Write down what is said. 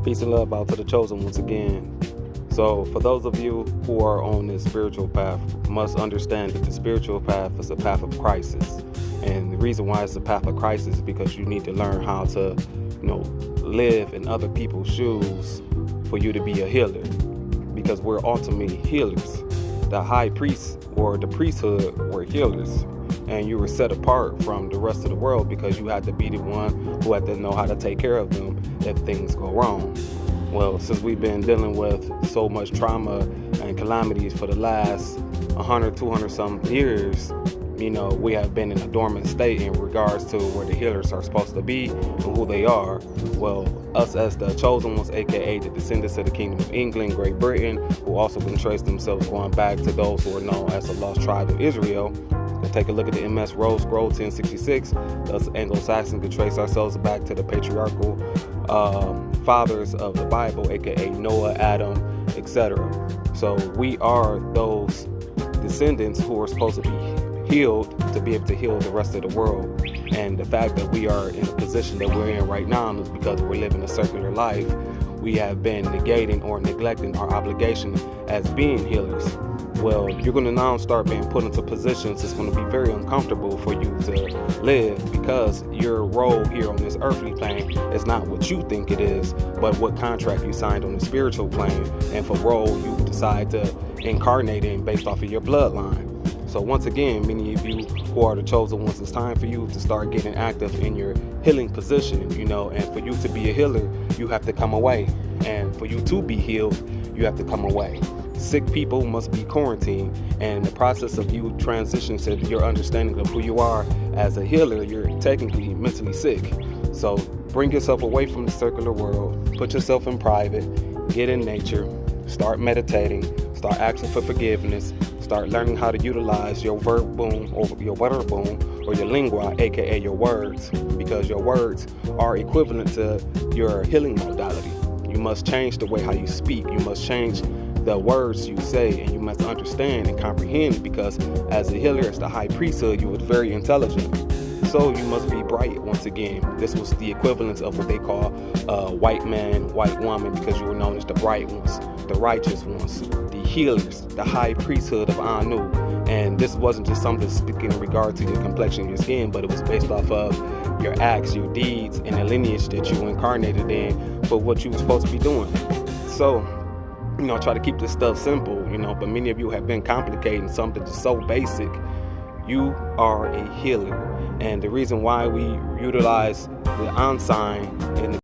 Peace and love out to the chosen once again. So for those of you who are on this spiritual path, must understand that the spiritual path is a path of crisis. And the reason why it's a path of crisis is because you need to learn how to, live in other people's shoes for you to be a healer. Because we're ultimately healers. The high priest or the priesthood were healers. And you were set apart from the rest of the world because you had to be the one who had to know how to take care of them if things go wrong. Well, since we've been dealing with so much trauma and calamities for the last 100, 200 some years, we have been in a dormant state in regards to where the healers are supposed to be and who they are. Well, us as the chosen ones, aka the descendants of the Kingdom of England, Great Britain, who also can trace themselves going back to those who are known as the lost tribe of Israel. Take a look at the MS Rose Scroll 1066. Us Anglo-Saxons can trace ourselves back to the patriarchal fathers of the Bible, aka Noah, Adam, etc. So we are those descendants who are supposed to be healed to be able to heal the rest of the world. And the fact that we are in the position that we're in right now is because we're living a circular life. We have been negating or neglecting our obligation as being healers. Well, you're going to now start being put into positions that's going to be very uncomfortable for you to live, because your role here on this earthly plane is not what you think it is, but what contract you signed on the spiritual plane and for role you decide to incarnate in based off of your bloodline. So once again, many of you who are the chosen ones, it's time for you to start getting active in your healing position, and for you to be a healer, you have to come away. And for you to be healed, you have to come away. Sick people must be quarantined, and the process of you transitioning to your understanding of who you are as a healer, you're technically mentally sick. So bring yourself away from the circular world, put yourself in private, get in nature, start meditating, start asking for forgiveness, start learning how to utilize your verb boom or your lingua, aka your words, because your words are equivalent to your healing modality. You must change the way how you speak. You must change the words you say, and you must understand and comprehend, because as a healer, as the high priesthood, you were very intelligent. So you must be bright once again. This was the equivalent of what they call white man, white woman, because you were known as the bright ones, the righteous ones, the healers, the high priesthood of Anu. And this wasn't just something speaking in regard to your complexion, your skin, but it was based off of your acts, your deeds, and the lineage that you incarnated in for what you were supposed to be doing. So, try to keep this stuff simple, but many of you have been complicating something that's so basic. You are a healer. And the reason why we utilize the ensign in the